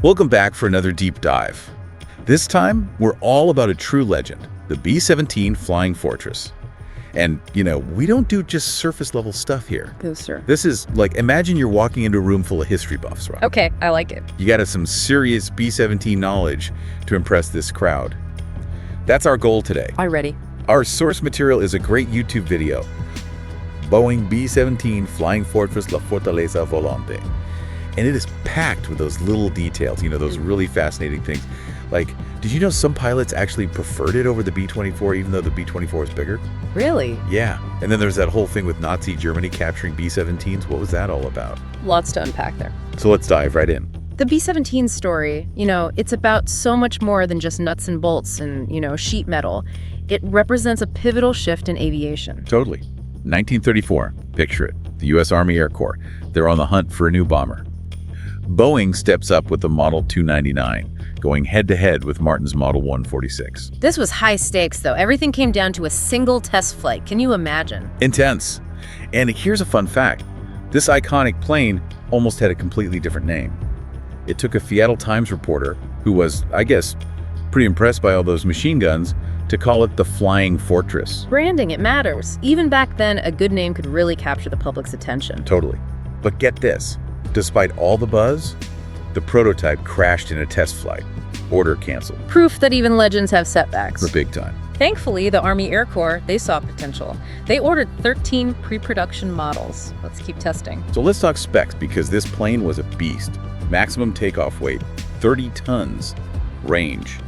Welcome back for another deep dive. This time, we're all about a true legend, the B-17 Flying Fortress. And, we don't do just surface-level stuff here. No, sir. This is like, imagine you're walking into a room full of history buffs, right? Okay, I like it. You got some serious B-17 knowledge to impress this crowd. That's our goal today. I'm ready. Our source material is a great YouTube video, Boeing B-17 Flying Fortress La Fortaleza Volante. And it is packed with those little details, those really fascinating things. Like, did you know some pilots actually preferred it over the B-24, even though the B-24 is bigger? Really? Yeah. And then there's that whole thing with Nazi Germany capturing B-17s. What was that all about? Lots to unpack there. So let's dive right in. The B-17 story, it's about so much more than just nuts and bolts and, sheet metal. It represents a pivotal shift in aviation. Totally. 1934, picture it. The U.S. Army Air Corps. They're on the hunt for a new bomber. Boeing steps up with the Model 299, going head-to-head with Martin's Model 146. This was high stakes, though. Everything came down to a single test flight. Can you imagine? Intense. And here's a fun fact. This iconic plane almost had a completely different name. It took a Seattle Times reporter, who was, I guess, pretty impressed by all those machine guns, to call it the Flying Fortress. Branding, it matters. Even back then, a good name could really capture the public's attention. Totally. But get this. Despite all the buzz, the prototype crashed in a test flight. Order canceled. Proof that even legends have setbacks. For big time. Thankfully, the Army Air Corps, they saw potential. They ordered 13 pre-production models. Let's keep testing. So let's talk specs, because this plane was a beast. Maximum takeoff weight, 30 tons. Range.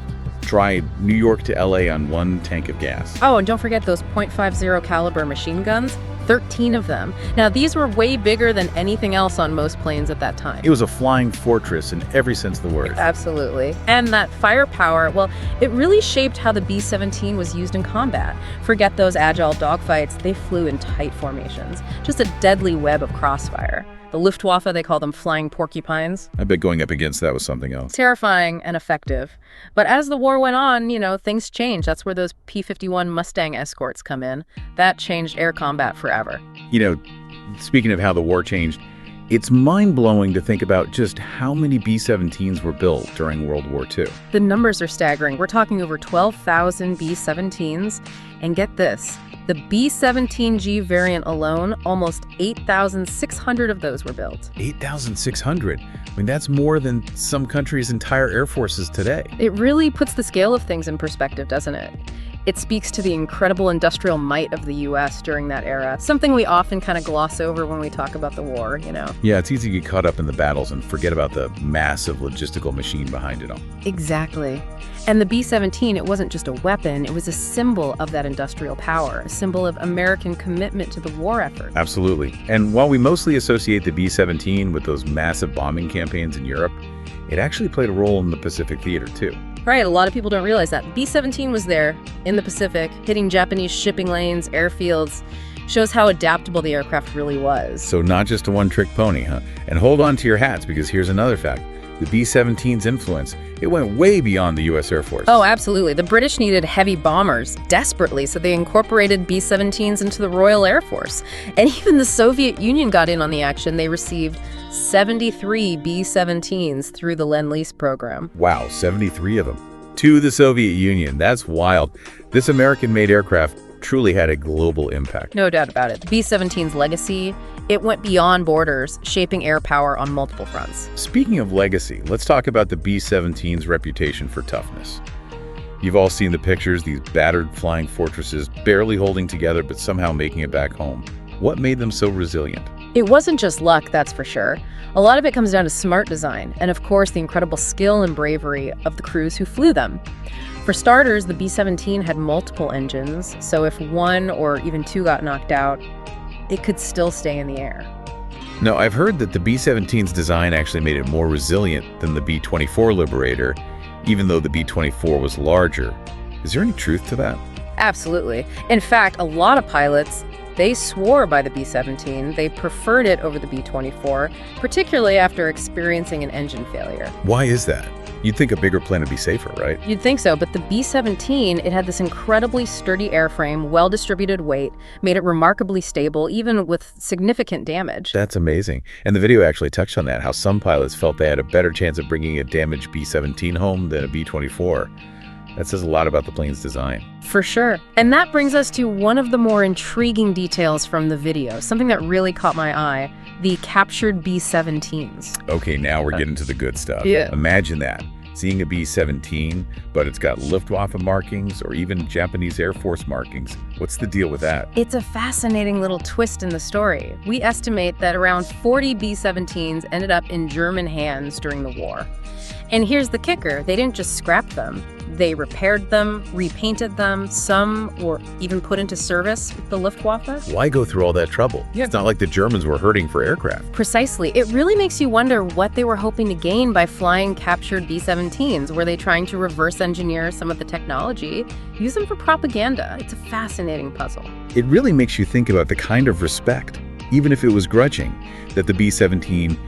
Tried New York to LA on one tank of gas. Oh, and don't forget those .50 caliber machine guns. 13 of them. Now, these were way bigger than anything else on most planes at that time. It was a flying fortress in every sense of the word. Absolutely. And that firepower, well, it really shaped how the B-17 was used in combat. Forget those agile dogfights. They flew in tight formations. Just a deadly web of crossfire. The Luftwaffe, they call them flying porcupines. I bet going up against that was something else. Terrifying and effective. But as the war went on, things changed. That's where those P-51 Mustang escorts come in. That changed air combat forever. Speaking of how the war changed, it's mind-blowing to think about just how many B-17s were built during World War II. The numbers are staggering. We're talking over 12,000 B-17s. And get this, the B-17G variant alone, almost 8,600 of those were built. 8,600? I mean, that's more than some countries' entire air forces today. It really puts the scale of things in perspective, doesn't it? It speaks to the incredible industrial might of the U.S. during that era, something we often kind of gloss over when we talk about the war, Yeah, it's easy to get caught up in the battles and forget about the massive logistical machine behind it all. Exactly. And the B-17, it wasn't just a weapon, it was a symbol of that industrial power, a symbol of American commitment to the war effort. Absolutely. And while we mostly associate the B-17 with those massive bombing campaigns in Europe, it actually played a role in the Pacific theater too. Right, a lot of people don't realize that. B-17 was there in the Pacific, hitting Japanese shipping lanes, airfields. Shows how adaptable the aircraft really was. So not just a one-trick pony, huh? And hold on to your hats, because here's another fact. The B-17's influence, it went way beyond the U.S. Air Force. Oh, absolutely. The British needed heavy bombers desperately, so they incorporated B-17s into the Royal Air Force. And even the Soviet Union got in on the action. They received 73 B-17s through the Lend-Lease program. Wow, 73 of them. To the Soviet Union. That's wild. This American-made aircraft truly had a global impact. No doubt about it. The B-17's legacy, it went beyond borders, shaping air power on multiple fronts. Speaking of legacy, let's talk about the B-17's reputation for toughness. You've all seen the pictures, these battered flying fortresses barely holding together but somehow making it back home. What made them so resilient? It wasn't just luck, that's for sure. A lot of it comes down to smart design, and of course the incredible skill and bravery of the crews who flew them. For starters, the B-17 had multiple engines, so if one or even two got knocked out, it could still stay in the air. Now, I've heard that the B-17's design actually made it more resilient than the B-24 Liberator, even though the B-24 was larger. Is there any truth to that? Absolutely. In fact, a lot of pilots, they swore by the B-17. They preferred it over the B-24, particularly after experiencing an engine failure. Why is that? You'd think a bigger plane would be safer, right? You'd think so, but the B-17, it had this incredibly sturdy airframe, well-distributed weight, made it remarkably stable, even with significant damage. That's amazing. And the video actually touched on that, how some pilots felt they had a better chance of bringing a damaged B-17 home than a B-24. That says a lot about the plane's design. For sure. And that brings us to one of the more intriguing details from the video, something that really caught my eye, the captured B-17s. Okay, now we're getting to the good stuff. Yeah. Imagine that. Seeing a B-17, but it's got Luftwaffe markings or even Japanese Air Force markings. What's the deal with that? It's a fascinating little twist in the story. We estimate that around 40 B-17s ended up in German hands during the war. And here's the kicker, they didn't just scrap them. They repaired them, repainted them, some were even put into service with the Luftwaffe. Why go through all that trouble? Yeah. It's not like the Germans were hurting for aircraft. Precisely. It really makes you wonder what they were hoping to gain by flying captured B-17s. Were they trying to reverse engineer some of the technology, use them for propaganda? It's a fascinating puzzle. It really makes you think about the kind of respect, even if it was grudging, that the B-17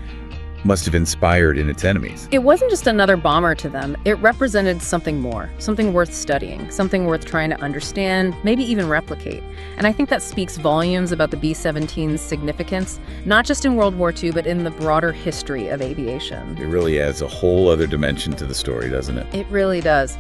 must have inspired in its enemies. It wasn't just another bomber to them. It represented something more, something worth studying, something worth trying to understand, maybe even replicate. And I think that speaks volumes about the B-17's significance, not just in World War II, but in the broader history of aviation. It really adds a whole other dimension to the story, doesn't it? It really does.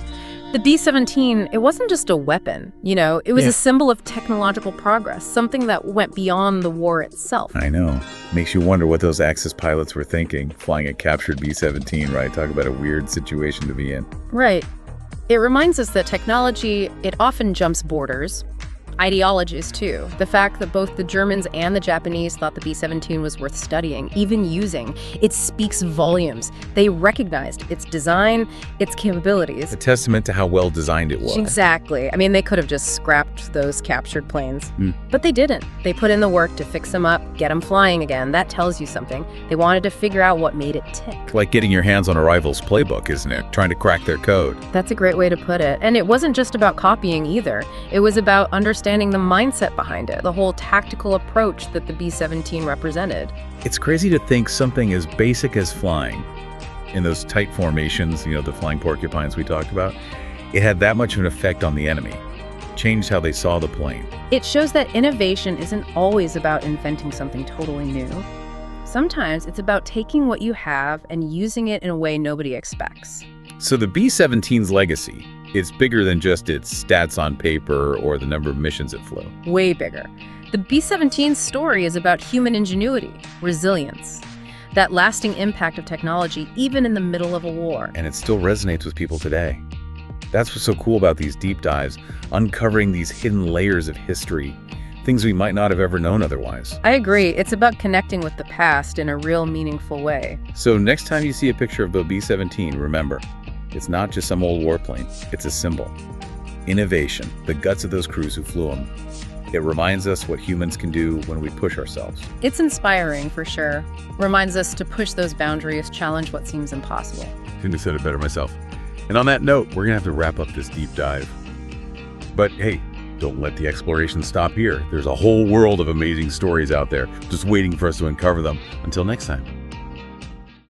The B-17, it wasn't just a weapon, it was a symbol of technological progress, something that went beyond the war itself. I know. Makes you wonder what those Axis pilots were thinking, flying a captured B-17, right? Talk about a weird situation to be in. Right. It reminds us that technology, it often jumps borders. Ideologies, too. The fact that both the Germans and the Japanese thought the B-17 was worth studying, even using, it speaks volumes. They recognized its design, its capabilities. A testament to how well designed it was. Exactly. I mean, they could have just scrapped those captured planes. But they didn't. They put in the work to fix them up, get them flying again. That tells you something. They wanted to figure out what made it tick. Like getting your hands on a rival's playbook, isn't it? Trying to crack their code. That's a great way to put it. And it wasn't just about copying either. It was about understanding the mindset behind it, the whole tactical approach that the B-17 represented. It's crazy to think something as basic as flying, in those tight formations, the flying porcupines we talked about, it had that much of an effect on the enemy. Changed how they saw the plane. It shows that innovation isn't always about inventing something totally new. Sometimes it's about taking what you have and using it in a way nobody expects. So the B-17's legacy, it's bigger than just its stats on paper or the number of missions it flew. Way bigger. The B-17's story is about human ingenuity, resilience, that lasting impact of technology even in the middle of a war. And it still resonates with people today. That's what's so cool about these deep dives, uncovering these hidden layers of history, things we might not have ever known otherwise. I agree. It's about connecting with the past in a real meaningful way. So next time you see a picture of the B-17, remember, it's not just some old warplane, it's a symbol. Innovation, the guts of those crews who flew them. It reminds us what humans can do when we push ourselves. It's inspiring, for sure. Reminds us to push those boundaries, challenge what seems impossible. Couldn't have said it better myself. And on that note, we're gonna have to wrap up this deep dive. But hey, don't let the exploration stop here. There's a whole world of amazing stories out there just waiting for us to uncover them. Until next time.